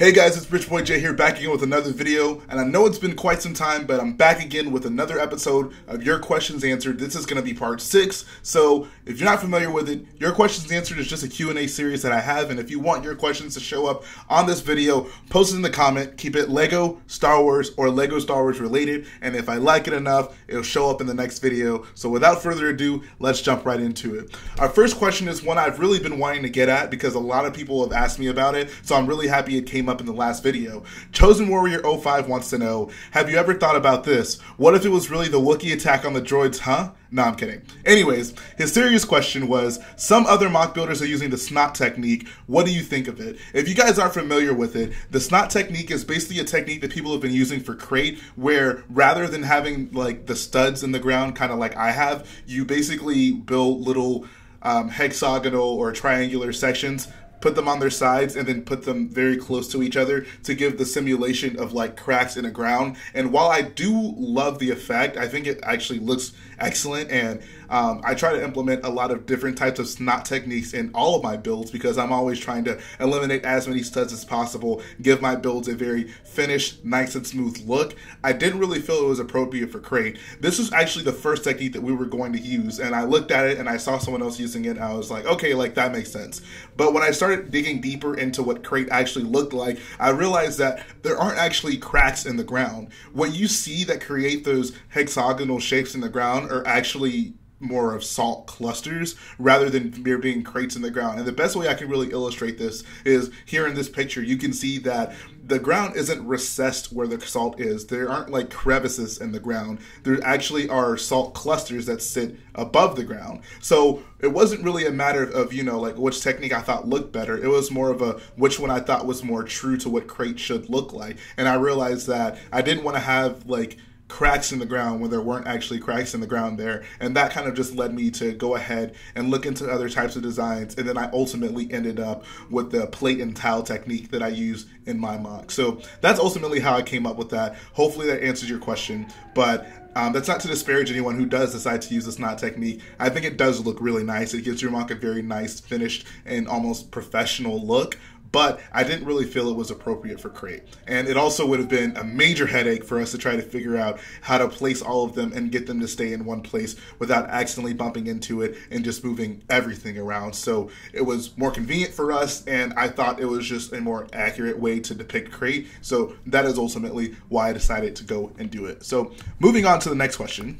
Hey guys, it's Rich Boy J here, back again with another video, and I know it's been quite some time, but I'm back again with another episode of Your Questions Answered. This is going to be part 6, so if you're not familiar with it, Your Questions Answered is just a Q&A series that I have, and if you want your questions to show up on this video, post it in the comment, keep it Lego, Star Wars, or Lego Star Wars related, and if I like it enough, it'll show up in the next video. So without further ado, let's jump right into it. Our first question is one I've really been wanting to get at because a lot of people have asked me about it, so I'm really happy it came up in the last video. Chosen Warrior 05 wants to know, have you ever thought about this? What if it was really the Wookiee attack on the droids, huh? No, I'm kidding. Anyways, his serious question was, some other mock builders are using the snot technique. What do you think of it? If you guys aren't familiar with it, the snot technique is basically a technique that people have been using for Crait, where rather than having like the studs in the ground, kind of like I have, you basically build little hexagonal or triangular sections, put them on their sides, and then put them very close to each other to give the simulation of like cracks in the ground. And while I do love the effect, I think it actually looks excellent, and I try to implement a lot of different types of snot techniques in all of my builds because I'm always trying to eliminate as many studs as possible, give my builds a very finished, nice and smooth look. I didn't really feel it was appropriate for Crait. This was actually the first technique that we were going to use, and I looked at it and I saw someone else using it and I was like, okay, like that makes sense. But when I started digging deeper into what Crait actually looked like, I realized that there aren't actually cracks in the ground. What you see that create those hexagonal shapes in the ground are actually more of salt clusters rather than there being crates in the ground. And the best way I can really illustrate this is here in this picture. You can see that the ground isn't recessed where the salt is. There aren't like crevices in the ground. There actually are salt clusters that sit above the ground. So it wasn't really a matter of, you know, like which technique I thought looked better. It was more of a which one I thought was more true to what Crait should look like. And I realized that I didn't want to have like cracks in the ground when there weren't actually cracks in the ground there, and that kind of just led me to go ahead and look into other types of designs, and then I ultimately ended up with the plate and tile technique that I use in my mock. So that's ultimately how I came up with that. Hopefully that answers your question, but that's not to disparage anyone who does decide to use this knot technique. I think it does look really nice. It gives your mock a very nice, finished, and almost professional look, but I didn't really feel it was appropriate for Crait. And it also would have been a major headache for us to try to figure out how to place all of them and get them to stay in one place without accidentally bumping into it and just moving everything around. So it was more convenient for us, and I thought it was just a more accurate way to depict Crait. So that is ultimately why I decided to go and do it. So moving on to the next question.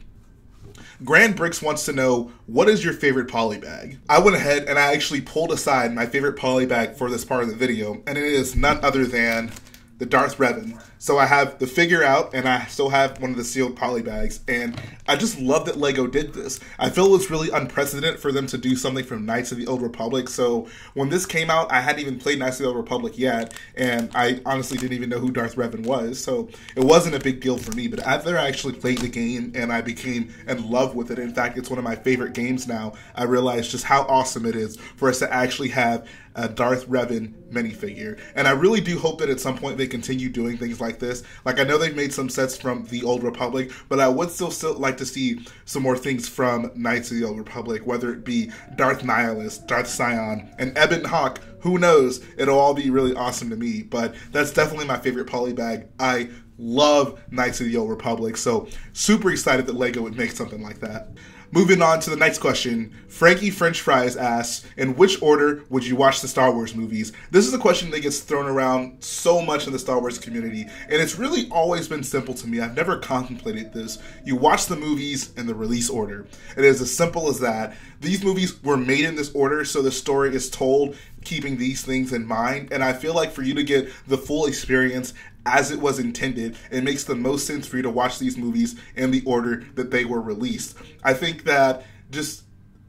Grand Bricks wants to know, what is your favorite polybag? I went ahead and I actually pulled aside my favorite polybag for this part of the video, and it is none other than the Darth Revan. So I have the figure out, and I still have one of the sealed polybags, and I just love that LEGO did this. I feel it was really unprecedented for them to do something from Knights of the Old Republic. So when this came out, I hadn't even played Knights of the Old Republic yet, and I honestly didn't even know who Darth Revan was, so it wasn't a big deal for me. But after I actually played the game and I became in love with it, in fact, it's one of my favorite games now, I realized just how awesome it is for us to actually have a Darth Revan minifigure. And I really do hope that at some point they continue doing things like this. Like, I know they've made some sets from the Old Republic, but I would still like to see some more things from Knights of the Old Republic, whether it be Darth Nihilus, Darth Scion, and Ebon Hawk. Who knows? It'll all be really awesome to me, but that's definitely my favorite polybag. I love Knights of the Old Republic, so super excited that LEGO would make something like that. Moving on to the next question, Frankie French Fries asks, in which order would you watch the Star Wars movies? This is a question that gets thrown around so much in the Star Wars community, and it's really always been simple to me. I've never contemplated this. You watch the movies in the release order. It is as simple as that. These movies were made in this order, so the story is told keeping these things in mind, and I feel like for you to get the full experience as it was intended, it makes the most sense for you to watch these movies in the order that they were released. I think that just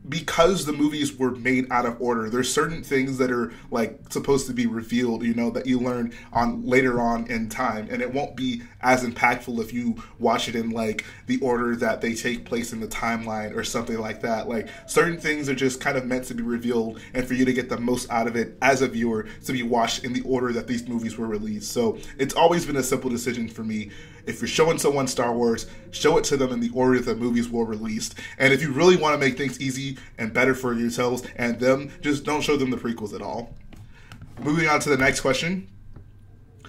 because the movies were made out of order, there's certain things that are like supposed to be revealed, you know, that you learn on later on in time, and it won't be as impactful if you watch it in like the order that they take place in the timeline or something like that. Like, certain things are just kind of meant to be revealed and for you to get the most out of it as a viewer to be watched in the order that these movies were released. So it's always been a simple decision for me. If you're showing someone Star Wars, show it to them in the order that the movies were released. And if you really want to make things easy and better for yourselves and them, just don't show them the prequels at all. Moving on to the next question.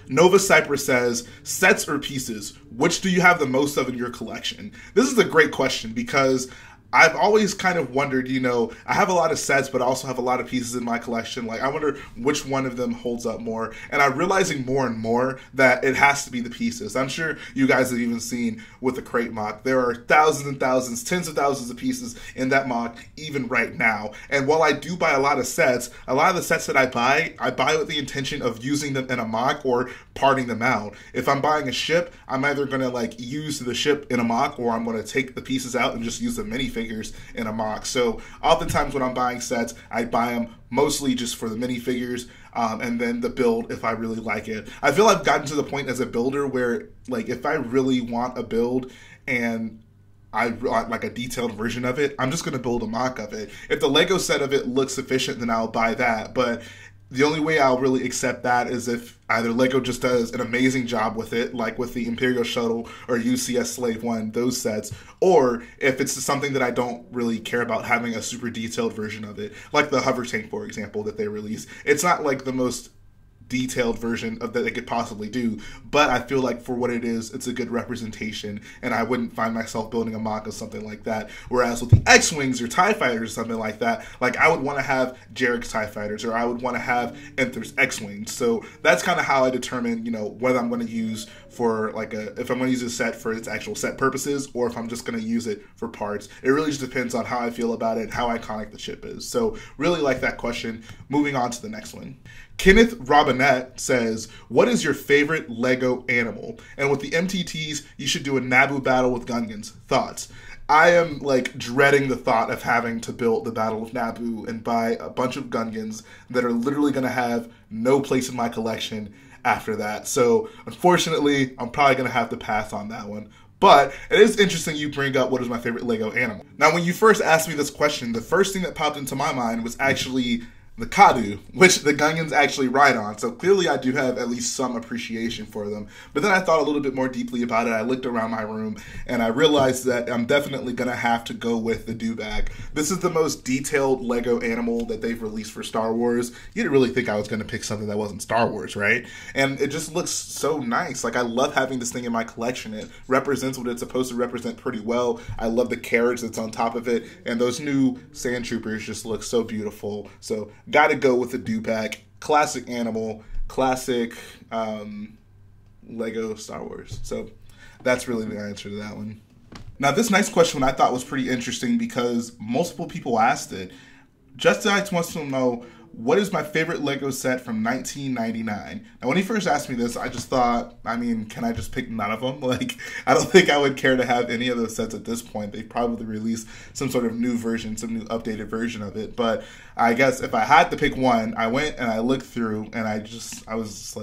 Nova Cypress says, sets or pieces, which do you have the most of in your collection? This is a great question because I've always kind of wondered, I have a lot of sets, but I also have a lot of pieces in my collection. Like, I wonder which one of them holds up more. And I'm realizing more and more that it has to be the pieces. I'm sure you guys have even seen with the Crait mock, there are thousands and thousands, tens of thousands of pieces in that mock, even right now. And while I do buy a lot of the sets that I buy with the intention of using them in a mock or parting them out. If I'm buying a ship, I'm either going to use the ship in a mock, or I'm going to take the pieces out and just use the minifigures in a mock. So oftentimes when I'm buying sets, I buy them mostly just for the minifigures, and then the build if I really like it. I feel I've gotten to the point as a builder where, if I really want a build and I want a detailed version of it, I'm just going to build a mock of it. If the Lego set of it looks sufficient, then I'll buy that. But the only way I'll really accept that is if either Lego just does an amazing job with it, like with the Imperial Shuttle or UCS Slave One, those sets, or if it's something that I don't really care about having a super detailed version of it, like the hover tank, for example, that they release. It's not the most detailed version of that they could possibly do, but I feel like for what it is, it's a good representation, and I wouldn't find myself building a mock of something like that. Whereas with the X-Wings or TIE Fighters or something like that, I would want to have Jarek's TIE Fighters, or I would want to have Enther's X-Wings. So that's kind of how I determine, whether I'm going to use for if I'm going to use a set for its actual set purposes, or if I'm just going to use it for parts. It really just depends on how I feel about it, how iconic the ship is. So really like that question. Moving on to the next one. Kenneth Robinette says, what is your favorite Lego animal? And with the MTTs, you should do a Naboo battle with Gungans. Thoughts? I am dreading the thought of having to build the Battle of Naboo and buy a bunch of Gungans that are literally going to have no place in my collection after that. So unfortunately, I'm probably going to have to pass on that one. But it is interesting you bring up what is my favorite Lego animal. Now, when you first asked me this question, the first thing that popped into my mind was actually the Kadu, which the Gungans actually ride on. So clearly I do have at least some appreciation for them. But then I thought a little bit more deeply about it. I looked around my room and I realized that I'm definitely going to have to go with the Dewback. This is the most detailed Lego animal that they've released for Star Wars. You didn't really think I was going to pick something that wasn't Star Wars, right? And it just looks so nice. I love having this thing in my collection. It represents what it's supposed to represent pretty well. I love the carriage that's on top of it. And those new sand troopers just look so beautiful. So gotta go with the Dewback. Classic animal, classic Lego Star Wars. So that's really the answer to that one. Now this next question I thought was pretty interesting because multiple people asked it. Justin X wants to know, what is my favorite Lego set from 1999? Now, when he first asked me this, I just thought, can I just pick none of them? I don't think I would care to have any of those sets at this point. They've probably released some sort of new version, some new updated version of it. But I guess if I had to pick one, I went and I looked through and I was just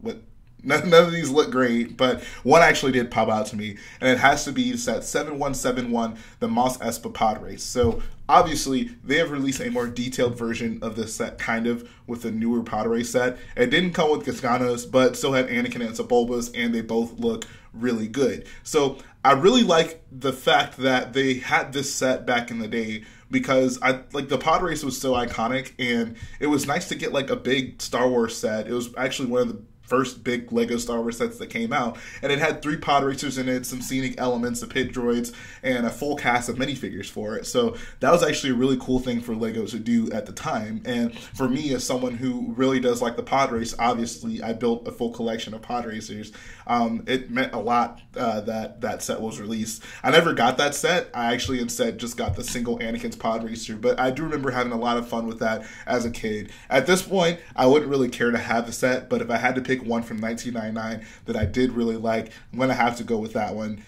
what? None of these look great, but one actually did pop out to me, and it has to be set 7171, the Mos Espa Pod Race. So obviously, they have released a more detailed version of this set, kind of, with the newer Pod Race set. It didn't come with Gasganos, but still had Anakin and Sebulbas, and they both look really good. So I really like the fact that they had this set back in the day, because the Pod Race was so iconic, and it was nice to get a big Star Wars set. It was actually one of the first big Lego Star Wars sets that came out, and it had 3 pod racers in it, some scenic elements, the pit droids, and a full cast of minifigures for it. So that was actually a really cool thing for Lego to do at the time. And for me, as someone who really does like the pod race, obviously I built a full collection of pod racers. It meant a lot that set was released. I never got that set. I actually instead just got the single Anakin's pod racer, but I do remember having a lot of fun with that as a kid. At this point, I wouldn't really care to have the set, but if I had to pick one from 1999 that I did really like, I'm going to have to go with that one.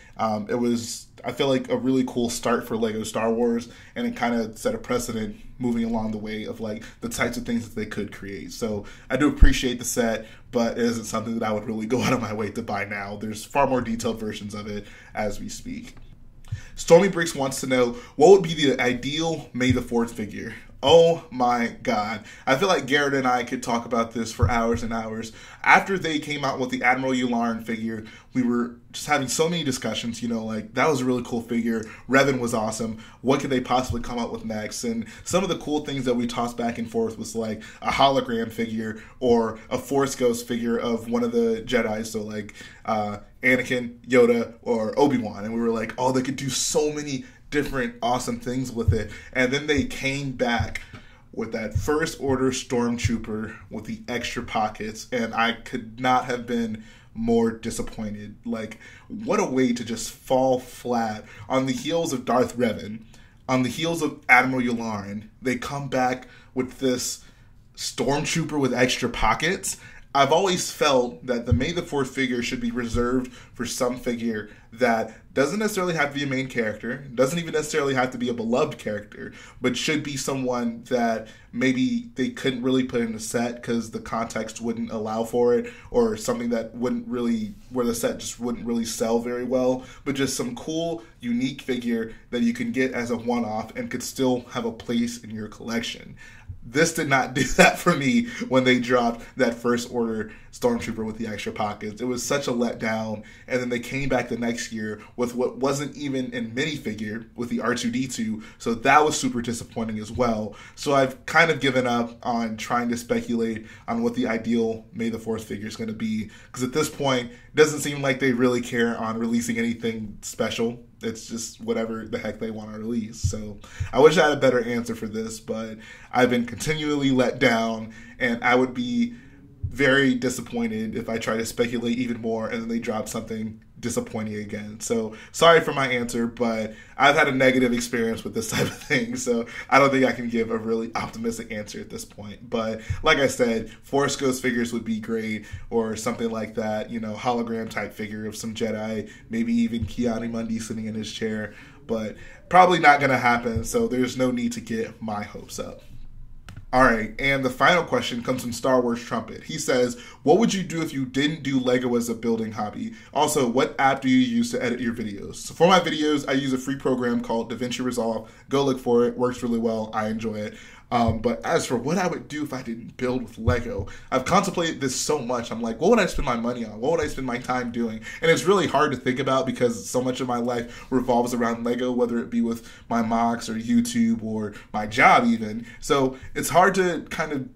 It was, I feel like, a really cool start for Lego Star Wars, and it kind of set a precedent moving along the way of the types of things that they could create. So I do appreciate the set, but it isn't something that I would really go out of my way to buy now. There's far more detailed versions of it as we speak. Stormy Bricks wants to know, what would be the ideal May the 4th figure? Oh my God. I feel like Garrett and I could talk about this for hours and hours. After they came out with the Admiral Yularen figure, we were just having so many discussions, like that was a really cool figure. Revan was awesome. What could they possibly come up with next? And some of the cool things that we tossed back and forth was like a hologram figure or a Force Ghost figure of one of the Jedi. So like Anakin, Yoda, or Obi-Wan. And we were like, oh, they could do so many different awesome things with it. And then they came back with that First Order Stormtrooper with the extra pockets, and I could not have been more disappointed. Like, what a way to just fall flat. On the heels of Darth Revan, on the heels of Admiral Yularen, they come back with this Stormtrooper with extra pockets. I've always felt that the May the 4th figure should be reserved for some figure that doesn't necessarily have to be a main character, doesn't even necessarily have to be a beloved character, but should be someone that maybe they couldn't really put in a set because the context wouldn't allow for it, or something that wouldn't really, where the set just wouldn't really sell very well, but just some cool, unique figure that you can get as a one-off and could still have a place in your collection. This did not do that for me when they dropped that First Order Stormtrooper with the extra pockets. It was such a letdown. And then they came back the next year with what wasn't even in minifigure with the R2-D2. So that was super disappointing as well. So I've kind of given up on trying to speculate on what the ideal May the 4th figure is going to be. Because at this point, it doesn't seem like they really care on releasing anything special. It's just whatever the heck they want to release. So I wish I had a better answer for this, but I've been continually let down, and I would be very disappointed if I try to speculate even more and then they drop something disappointing again. So sorry for my answer, but I've had a negative experience with this type of thing, so I don't think I can give a really optimistic answer at this point. But like I said, Force Ghost figures would be great, or something like that, hologram type figure of some Jedi, maybe even Keanu Mundi sitting in his chair, but probably not going to happen, so there's no need to get my hopes up. All right, and the final question comes from Star Wars Trumpet. He says, what would you do if you didn't do Lego as a building hobby? Also, what app do you use to edit your videos? So for my videos, I use a free program called DaVinci Resolve. Go look for it. Works really well. I enjoy it. But as for what I would do if I didn't build with Lego, I've contemplated this so much. I'm like, what would I spend my money on? What would I spend my time doing? And it's really hard to think about because so much of my life revolves around Lego, whether it be with my mocks or YouTube or my job even. So it's hard to kind of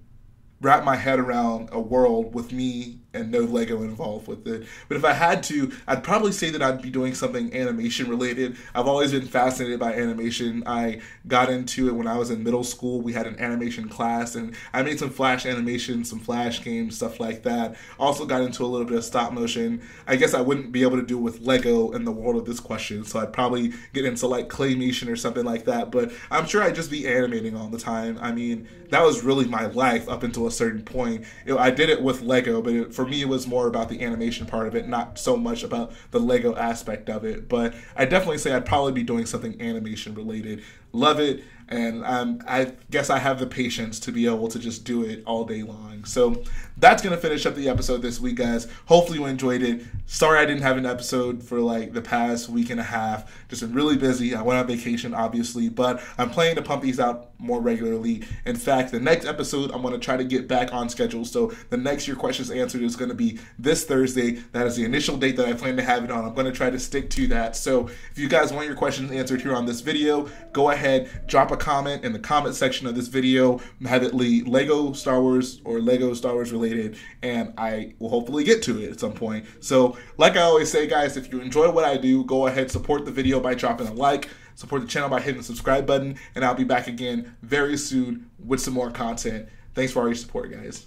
wrap my head around a world with me and no Lego involved with it. But if I had to, I'd probably say that I'd be doing something animation related. I've always been fascinated by animation. I got into it when I was in middle school. We had an animation class and I made some Flash animation, some Flash games, stuff like that. Also got into a little bit of stop motion. I guess I wouldn't be able to do it with Lego in the world of this question, so I'd probably get into like claymation or something like that, but I'm sure I'd just be animating all the time. I mean, that was really my life up until a certain point. I did it with Lego, but for me it was more about the animation part of it, not so much about the Lego aspect of it. But I definitely say I'd probably be doing something animation related. Love it, and I guess I have the patience to be able to just do it all day long. So that's going to finish up the episode this week, guys. Hopefully you enjoyed it. Sorry I didn't have an episode for like the past week and a half. Just been really busy. I went on vacation, obviously, but I'm planning to pump these out more regularly. In fact, the next episode, I'm going to try to get back on schedule. So the next Your Questions Answered is going to be this Thursday. That is the initial date that I plan to have it on. I'm going to try to stick to that. So if you guys want your questions answered here on this video, go ahead, drop a comment in the comment section of this video, have it lead Lego Star Wars or Lego Star Wars related, and I will hopefully get to it at some point. So like I always say, guys, if you enjoy what I do, go ahead, support the video by dropping a like, support the channel by hitting the subscribe button, and I'll be back again very soon with some more content. Thanks for all your support, guys.